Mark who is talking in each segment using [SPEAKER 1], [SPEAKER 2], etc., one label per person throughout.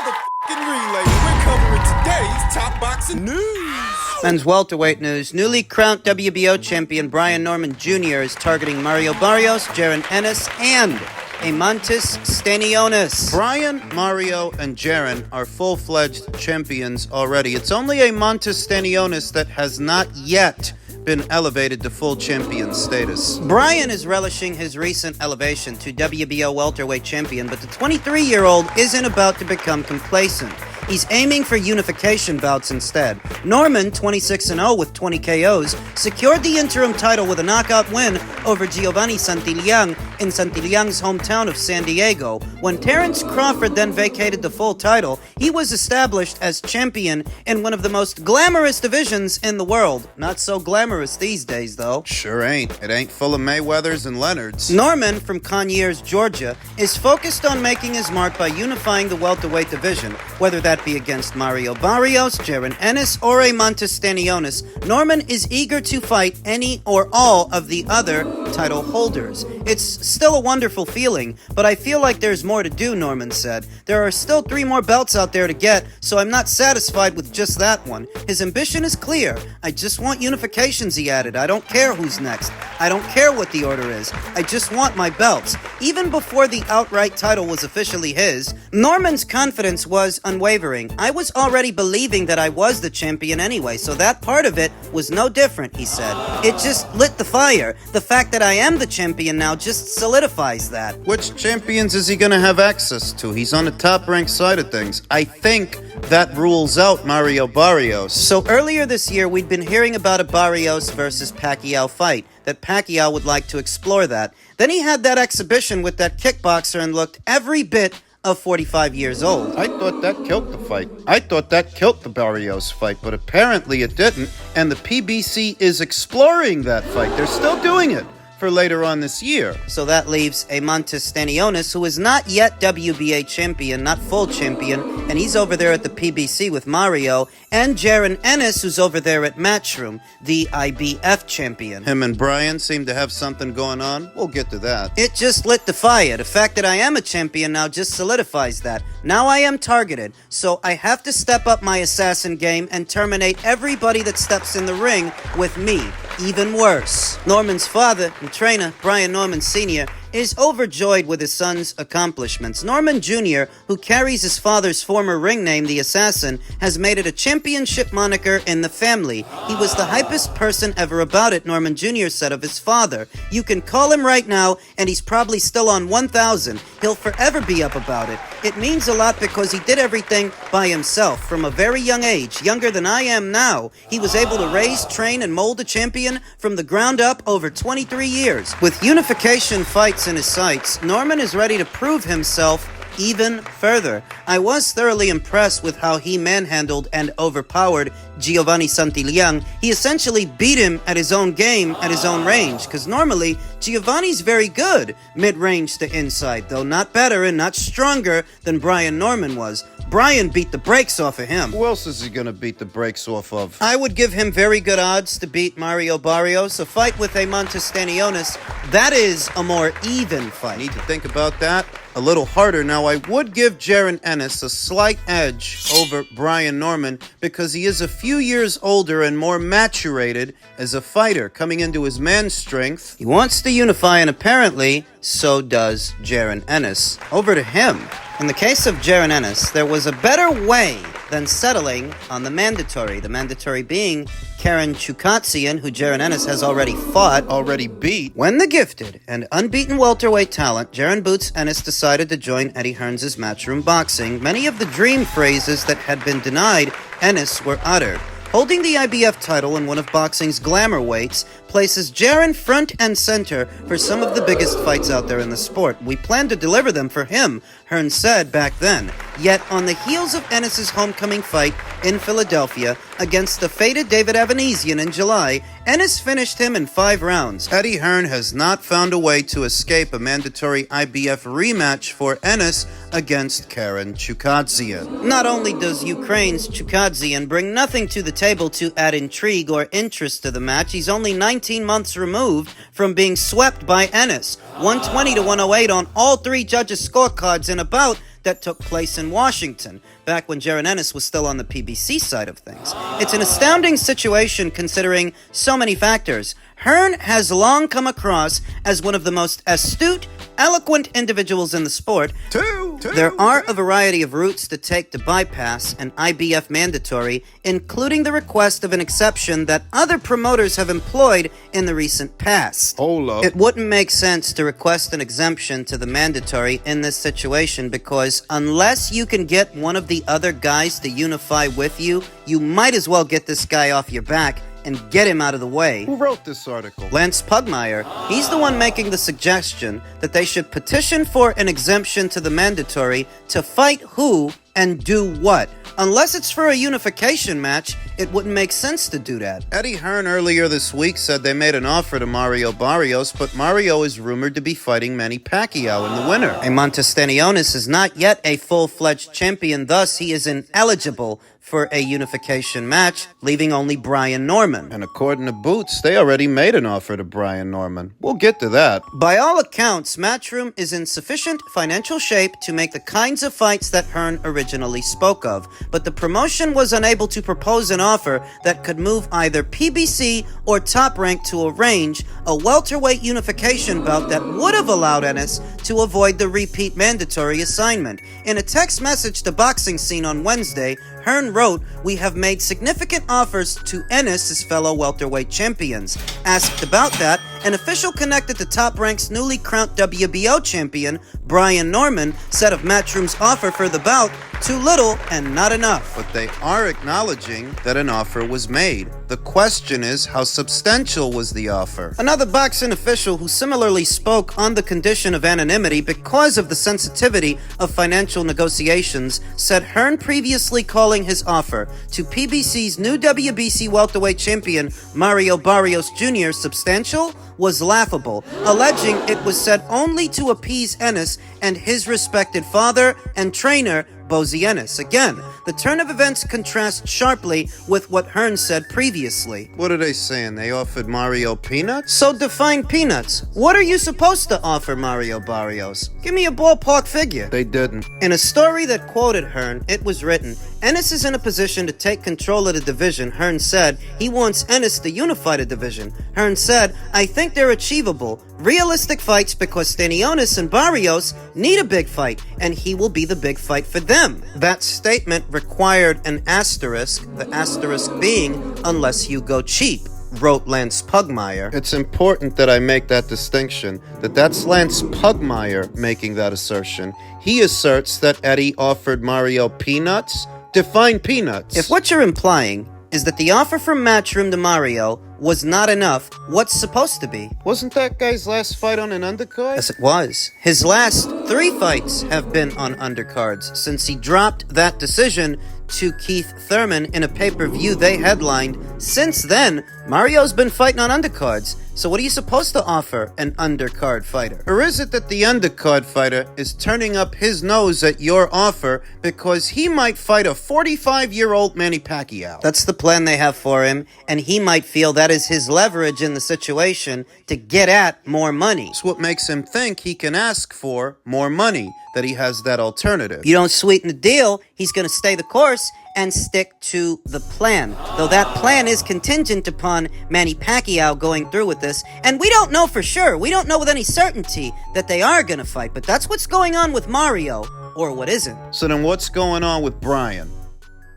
[SPEAKER 1] motherfucking relay. We're covering today's top boxing news.
[SPEAKER 2] Men's welterweight news. Newly crowned WBO champion Brian Norman Jr. is targeting Mario Barrios, Jaron Ennis, and Eimantas Stanionis.
[SPEAKER 3] Brian, Mario, and Jaron are full-fledged champions already. It's only Eimantas Stanionis that has not yet been elevated to full champion status.
[SPEAKER 2] Brian is relishing his recent elevation to WBO welterweight champion, but the 23-year-old isn't about to become complacent. He's aiming for unification bouts instead. Norman, 26-0 with 20 KOs, secured the interim title with a knockout win over Giovanni Santillán in Santillán's hometown of San Diego. When Terence Crawford then vacated the full title, he was established as champion in one of the most glamorous divisions in the world. Not so glamorous these days, though.
[SPEAKER 3] Sure ain't. It ain't full of Mayweathers and Leonards.
[SPEAKER 2] Norman, from Conyers, Georgia, is focused on making his mark by unifying the welterweight division, whether that be against Mario Barrios, Jaron Ennis, or Eimantas Stanionis. Norman is eager to fight any or all of the other title holders. It's still a wonderful feeling, but I feel like there's more to do, Norman said. There are still 3 more belts out there to get, so I'm not satisfied with just that one. His ambition is clear. I just want unifications, he added. I don't care who's next. I don't care what the order is. I just want my belts. Even before the outright title was officially his, Norman's confidence was unwavering. I was already believing that I was the champion anyway, so that part of it was no different, he said. It just lit the fire. The fact that I am the champion now just solidifies that.
[SPEAKER 3] Which champions is he going to have access to? He's on the top-ranked side of things. I think that rules out Mario Barrios.
[SPEAKER 2] So earlier this year, we'd been hearing about a Barrios versus Pacquiao fight, that Pacquiao would like to explore that. Then he had that exhibition with that kickboxer and looked every bit of 45 years old.
[SPEAKER 3] I thought that killed the fight. I thought that killed the Barrios fight, but apparently it didn't, and the PBC is exploring that fight. They're still doing it for later on this year.
[SPEAKER 2] So that leaves Eimantas Stanionis, who is not yet WBA champion, not full champion, and he's over there at the PBC with Mario, and Jaron Ennis, who's over there at Matchroom, the IBF champion.
[SPEAKER 3] Him and Brian seem to have something going on. We'll get to that.
[SPEAKER 2] It just lit the fire. The fact that I am a champion now just solidifies that. Now I am targeted, so I have to step up my assassin game and terminate everybody that steps in the ring with me. Even worse. Norman's father and trainer, Brian Norman Sr., is overjoyed with his son's accomplishments. Norman Jr., who carries his father's former ring name, the Assassin, has made it a championship moniker in the family. He was the hypest person ever about it, Norman Jr. said of his father. You can call him right now, and he's probably still on 1,000. He'll forever be up about it. It means a lot because he did everything by himself from a very young age, younger than I am now. He was able to raise, train, and mold a champion from the ground up over 23 years. With unification fights in his sights, Norman is ready to prove himself even further. I was thoroughly impressed with how he manhandled and overpowered Giovanni Santillán. He essentially beat him at his own game, at his own range, because normally Giovanni's very good mid-range to inside, though not better and not stronger than Brian Norman was. Brian beat the brakes off of him.
[SPEAKER 3] Who else is he going to beat the brakes off of?
[SPEAKER 2] I would give him very good odds to beat Mario Barrios. A fight with Eimantas Stanionis, that is a more even fight.
[SPEAKER 3] Need to think about that a little harder. Now, I would give Jaron Ennis a slight edge over Brian Norman because he is a few years older and more maturated as a fighter, coming into his man strength.
[SPEAKER 2] He wants to unify, and apparently, so does Jaron Ennis. Over to him. In the case of Jaron Ennis, there was a better way than settling on the mandatory being Karen Chukhadzian, who Jaron Ennis has already fought,
[SPEAKER 3] already beat.
[SPEAKER 2] When the gifted and unbeaten welterweight talent, Jaron Boots Ennis, decided to join Eddie Hearns' Matchroom Boxing, many of the dream phrases that had been denied Ennis were uttered. Holding the IBF title in one of boxing's glamour weights places Jaron front and center for some of the biggest fights out there in the sport. We plan to deliver them for him, Hearns said back then. Yet, on the heels of Ennis' homecoming fight in Philadelphia against the fated David Avanesian in July, Ennis finished him in 5 rounds.
[SPEAKER 3] Eddie Hearn has not found a way to escape a mandatory IBF rematch for Ennis against Karen Chukhadzian.
[SPEAKER 2] Not only does Ukraine's Chukhadzian bring nothing to the table to add intrigue or interest to the match, he's only 19 months removed from being swept by Ennis. 120 to 108 on all 3 judges' scorecards in about that took place in Washington, back when Jaron Ennis was still on the PBC side of things. It's an astounding situation considering so many factors. Hearn has long come across as one of the most astute, eloquent individuals in the sport. There are a variety of routes to take to bypass an IBF mandatory, including the request of an exception that other promoters have employed in the recent past.
[SPEAKER 3] Hold up.
[SPEAKER 2] It wouldn't make sense to request an exemption to the mandatory in this situation because unless you can get one of the other guys to unify with you, you might as well get this guy off your back and get him out of the way.
[SPEAKER 3] Who wrote this article?
[SPEAKER 2] Lance Pugmire. He's the one making the suggestion that they should petition for an exemption to the mandatory to fight who and do what. Unless it's for a unification match, it wouldn't make sense to do that.
[SPEAKER 3] Eddie Hearn earlier this week said they made an offer to Mario Barrios, but Mario is rumored to be fighting Manny Pacquiao in the winter.
[SPEAKER 2] Montestanionis is not yet a full-fledged champion, thus he is ineligible for a unification match, leaving only Brian Norman.
[SPEAKER 3] And according to Boots, they already made an offer to Brian Norman. We'll get to that.
[SPEAKER 2] By all accounts, Matchroom is in sufficient financial shape to make the kinds of fights that Hearn originally spoke of, but the promotion was unable to propose an offer that could move either PBC or Top Rank to arrange a welterweight unification bout that would have allowed Ennis to avoid the repeat mandatory assignment. In a text message to Boxing Scene on Wednesday, Hearn wrote, "We have made significant offers to Ennis, his fellow welterweight champions." Asked about that, an official connected to Top Rank's newly crowned WBO champion, Brian Norman, said of Matchroom's offer for the bout, "Too little and not enough."
[SPEAKER 3] But they are acknowledging that an offer was made. The question is, how substantial was the offer?
[SPEAKER 2] Another boxing official who similarly spoke on the condition of anonymity because of the sensitivity of financial negotiations said Hearn previously calling his offer to PBC's new WBC welterweight champion Mario Barrios Jr. substantial was laughable, alleging it was said only to appease Ennis and his respected father and trainer Bozy Ennis. Again, the turn of events contrasts sharply with what Hearn said previously.
[SPEAKER 3] What are they saying? They offered Mario peanuts?
[SPEAKER 2] So define peanuts. What are you supposed to offer Mario Barrios? Give me a ballpark figure.
[SPEAKER 3] They didn't.
[SPEAKER 2] In a story that quoted Hearn, it was written, Ennis is in a position to take control of the division. Hearn said he wants Ennis to unify the division. Hearn said, I think they're achievable. Realistic fights because Stanionis and Barrios need a big fight, and he will be the big fight for them. That statement required an asterisk, the asterisk being, unless you go cheap, wrote Lance Pugmire.
[SPEAKER 3] It's important that I make that distinction, that's Lance Pugmire making that assertion. He asserts that Eddie offered Mario peanuts. Define peanuts.
[SPEAKER 2] If what you're implying is that the offer from Matchroom to Mario was not enough, what's supposed to be?
[SPEAKER 3] Wasn't that guy's last fight on an undercard?
[SPEAKER 2] Yes, it was. His last 3 fights have been on undercards since he dropped that decision to Keith Thurman in a pay-per-view they headlined. Since then, Mario's been fighting on undercards. So what are you supposed to offer an undercard fighter?
[SPEAKER 3] Or is it that the undercard fighter is turning up his nose at your offer because he might fight a 45-year-old Manny Pacquiao?
[SPEAKER 2] That's the plan they have for him, and he might feel that is his leverage in the situation to get at more money.
[SPEAKER 3] It's what makes him think he can ask for more money, that he has that alternative.
[SPEAKER 2] You don't sweeten the deal, he's going to stay the course and stick to the plan. Though that plan is contingent upon Manny Pacquiao going through with this. And we don't know for sure. We don't know with any certainty that they are going to fight. But that's what's going on with Mario, or what isn't.
[SPEAKER 3] So then what's going on with Brian?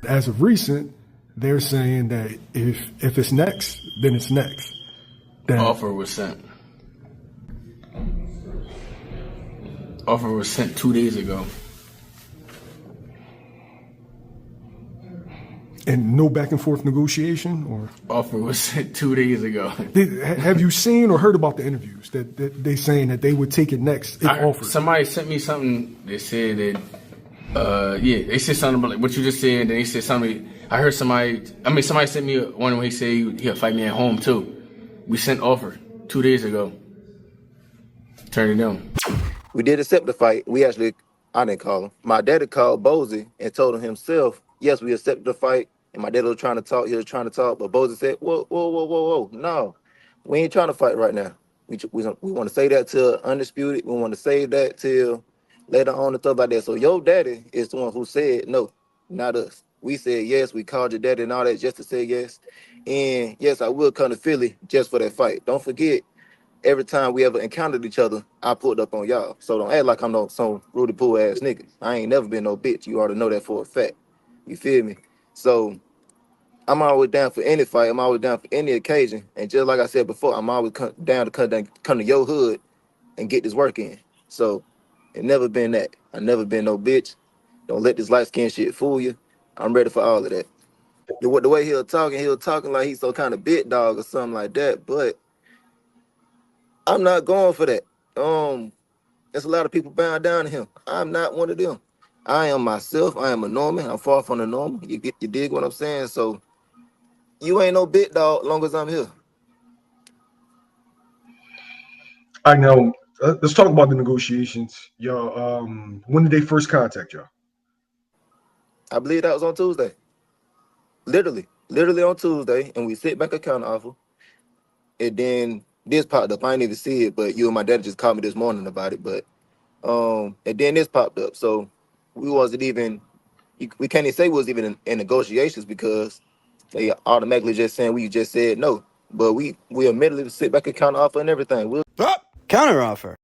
[SPEAKER 4] As of recent, they're saying that if it's next, then it's next. That
[SPEAKER 5] Offer was sent. Offer was sent 2 days ago.
[SPEAKER 4] And no back and forth negotiation, or
[SPEAKER 5] Offer was sent 2 days ago.
[SPEAKER 4] have you seen or heard about the interviews that they saying that they would take it next if offered?
[SPEAKER 5] Somebody sent me something. They said that, they said something about like what you just said. And they said something. I heard somebody. Somebody sent me one where he said he'll fight me at home too. We sent offer 2 days ago. Turned it down.
[SPEAKER 6] We did accept the fight. I didn't call him. My daddy called Bozy and told him himself, yes, we accepted the fight. And my daddy was trying to talk. He was trying to talk. But Bozy said, whoa. No, we ain't trying to fight right now. We want to say that till undisputed. We want to save that till later on and stuff like that. So your daddy is the one who said no, not us. We said yes. We called your daddy and all that just to say yes. And yes, I will come to Philly just for that fight. Don't forget, every time we ever encountered each other, I pulled up on y'all. So don't act like I'm no some Rudy Poo ass nigga. I ain't never been no bitch. You already know that for a fact. You feel me? So I'm always down for any fight. I'm always down for any occasion. And just like I said before, I'm always down to come to your hood and get this work in. So it never been that. I never been no bitch. Don't let this light skin shit fool you. I'm ready for all of that. The way he was talking like he's some kind of big dog or something like that. But I'm not going for that. There's a lot of people bowing down to him. I'm not one of them. I am myself. I am a normal. I'm far from the normal. You dig what I'm saying? So you ain't no big dog long as I'm here.
[SPEAKER 4] I know. Let's talk about the negotiations. Y'all, when did they first contact y'all?
[SPEAKER 6] I believe that was on Tuesday. Literally on Tuesday, and we sit back a counter offer. And then this popped up. I ain't even see it, but you and my dad just called me this morning about it. But and then this popped up. So we wasn't even. We can't even say we was even in negotiations because they automatically just saying we just said no. But we immediately sit back a counter offer and everything. We'll
[SPEAKER 2] Counteroffer.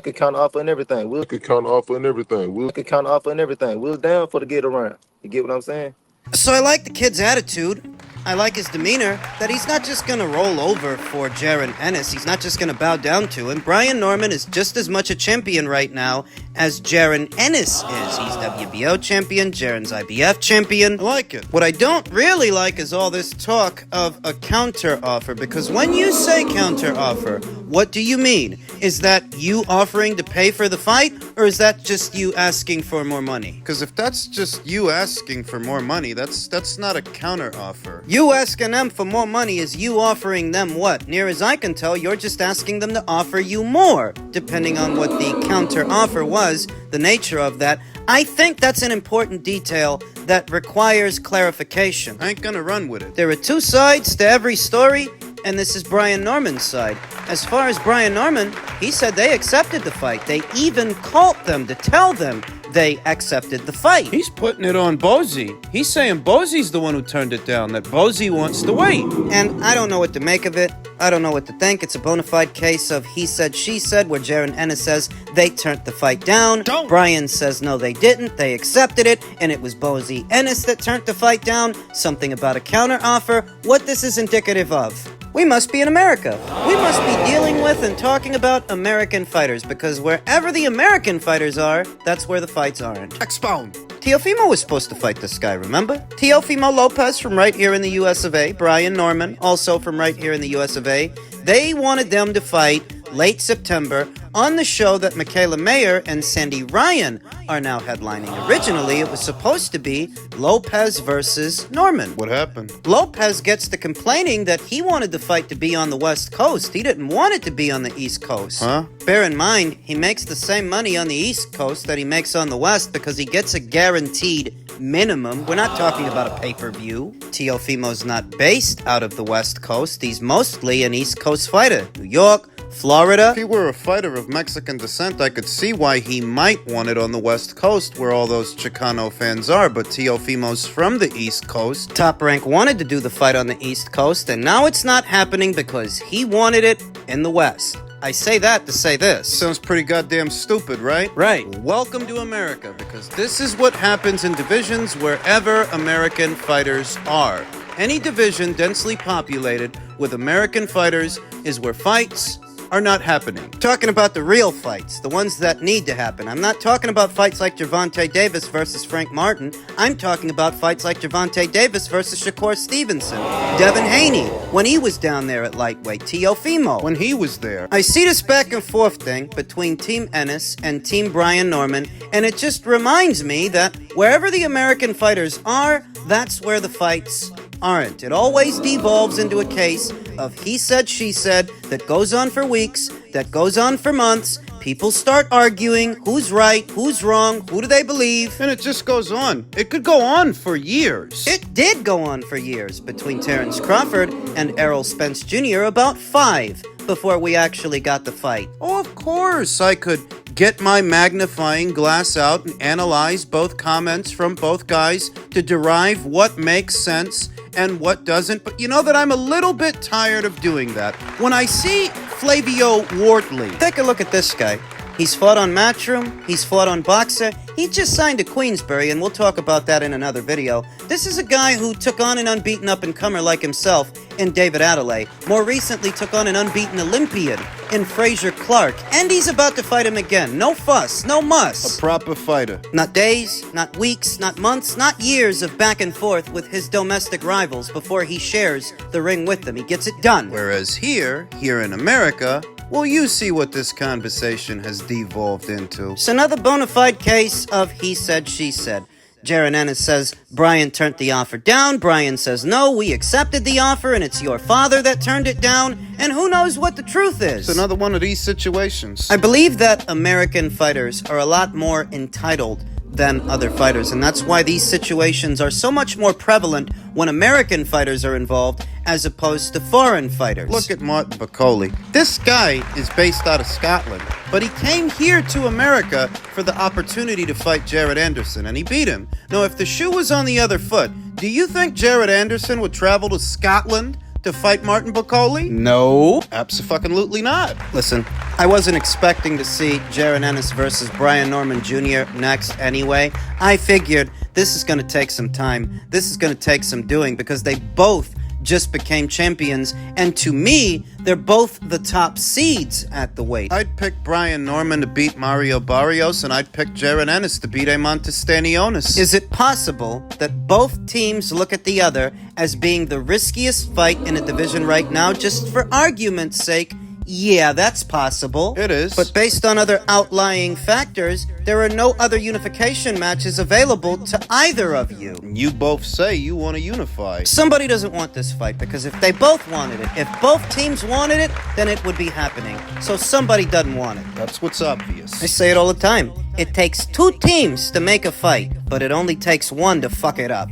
[SPEAKER 6] could counter offer and everything. We'll could counter offer and everything. Could counter offer and everything. We're down for the get around. You get what I'm saying?
[SPEAKER 2] So I like the kid's attitude. I like his demeanor, that he's not just gonna roll over for Jaron Ennis. He's not just gonna bow down to him. Brian Norman is just as much a champion right now as Jaron Ennis is. He's WBO champion, Jaron's IBF champion.
[SPEAKER 3] I like it.
[SPEAKER 2] What I don't really like is all this talk of a counter offer, because when you say counter offer, what do you mean? Is that you offering to pay for the fight, or is that just you asking for more money?
[SPEAKER 3] Because if that's just you asking for more money, that's not a counter offer.
[SPEAKER 2] You asking them for more money is you offering them what? Near as I can tell, you're just asking them to offer you more, depending on what the counter offer was, the nature of that. I think that's an important detail that requires clarification.
[SPEAKER 3] I ain't gonna run with it.
[SPEAKER 2] There are two sides to every story, and this is Brian Norman's side. As far as Brian Norman, he said they accepted the fight. They even called them to tell them they accepted the fight.
[SPEAKER 3] He's putting it on Bozy. He's saying Bozy's the one who turned it down, that Bozy wants to wait.
[SPEAKER 2] And I don't know what to make of it. I don't know what to think. It's a bona fide case of he said, she said, where Jaron Ennis says they turned the fight down.
[SPEAKER 3] Don't.
[SPEAKER 2] Brian says no, they didn't. They accepted it, and it was Bozy Ennis that turned the fight down. Something about a counter offer. What this is indicative of. We must be in America. We must be dealing with and talking about American fighters, because wherever the American fighters are, that's where the fights aren't.
[SPEAKER 3] Expound.
[SPEAKER 2] Teofimo was supposed to fight this guy, remember? Teofimo Lopez from right here in the US of A, Brian Norman, also from right here in the US of A. They wanted them to fight late September on the show that Michaela Mayer and Sandy Ryan are now headlining. Originally, it was supposed to be Lopez versus Norman.
[SPEAKER 3] What happened?
[SPEAKER 2] Lopez gets to complaining that he wanted the fight to be on the West Coast. He didn't want it to be on the East Coast.
[SPEAKER 3] Huh?
[SPEAKER 2] Bear in mind, he makes the same money on the East Coast that he makes on the West because he gets a guaranteed minimum. We're not talking about a pay-per-view. Teofimo's not based out of the West Coast. He's mostly an East Coast fighter. New York, Florida.
[SPEAKER 3] If he were a fighter of Mexican descent, I could see why he might want it on the West Coast, where all those Chicano fans are, but Teofimo's from the East Coast.
[SPEAKER 2] Top Rank wanted to do the fight on the East Coast, and now it's not happening because he wanted it in the West. I say that to say this.
[SPEAKER 3] Sounds pretty goddamn stupid, right?
[SPEAKER 2] Right.
[SPEAKER 3] Welcome to America, because this is what happens in divisions wherever American fighters are. Any division densely populated with American fighters is where fights are not happening.
[SPEAKER 2] Talking about the real fights, the ones that need to happen. I'm not talking about fights like Gervonta Davis versus Frank Martin. I'm talking about fights like Gervonta Davis versus Shakur Stevenson, Devin Haney, when he was down there at lightweight, Teofimo,
[SPEAKER 3] When he was there.
[SPEAKER 2] I see this back and forth thing between Team Ennis and Team Brian Norman, and it just reminds me that wherever the American fighters are, that's where the fights aren't. It always devolves into a case of he said, she said, that goes on for weeks, that goes on for months. People start arguing who's right, who's wrong, who do they believe.
[SPEAKER 3] And it just goes on. It could go on for years.
[SPEAKER 2] It did go on for years between Terrence Crawford and Errol Spence Jr., about 5 before we actually got the fight.
[SPEAKER 3] Oh, of course, I could get my magnifying glass out and analyze both comments from both guys to derive what makes sense and what doesn't. But you know that I'm a little bit tired of doing that. When I see Flavio Wortley,
[SPEAKER 2] Take a look at this guy. He's fought on Matchroom, he's fought on Boxer, he just signed to Queensberry, and we'll talk about that in another video. This is a guy who took on an unbeaten up-and-comer like himself in David Adelaide. More recently took on an unbeaten Olympian in Fraser Clark, and he's about to fight him again. No fuss, no muss.
[SPEAKER 3] a proper fighter.
[SPEAKER 2] Not days, not weeks, not months, not years of back and forth with his domestic rivals before he shares the ring with them. He gets it done.
[SPEAKER 3] Whereas here in America, well, you see what this conversation has devolved into.
[SPEAKER 2] It's another bona fide case of he said, she said. Jaron Ennis says Brian turned the offer down. Brian says, no, we accepted the offer and it's your father that turned it down. And who knows what the truth is?
[SPEAKER 3] It's another one of these situations.
[SPEAKER 2] I believe that American fighters are a lot more entitled than other fighters, and that's why these situations are so much more prevalent when American fighters are involved as opposed to foreign fighters.
[SPEAKER 3] Look at Martin Bacoli. This guy is based out of Scotland, but he came here to America for the opportunity to fight Jared Anderson, and he beat him. Now, if the shoe was on the other foot, do you think Jared Anderson would travel to Scotland to fight Martin Bacoli?
[SPEAKER 2] No.
[SPEAKER 3] Abso-fucking-lutely not.
[SPEAKER 2] Listen, I wasn't expecting to see Jaron Ennis versus Brian Norman Jr. next anyway. I figured this is going to take some time. This is going to take some doing because they both just became champions, and to me, they're both the top seeds at the weight.
[SPEAKER 3] I'd pick Brian Norman to beat Mario Barrios, and I'd pick Jaron Ennis to beat Eamon Stanionis.
[SPEAKER 2] Is it possible that both teams look at the other as being the riskiest fight in a division right now, just for argument's sake? Yeah, that's possible.
[SPEAKER 3] It is.
[SPEAKER 2] But based on other outlying factors, there are no other unification matches available to either of you.
[SPEAKER 3] You both say you want to unify.
[SPEAKER 2] Somebody doesn't want this fight, because if they both wanted it, if both teams wanted it, then it would be happening. So somebody doesn't want it.
[SPEAKER 3] That's what's obvious.
[SPEAKER 2] I say it all the time. It takes two teams to make a fight, but it only takes one to fuck it up.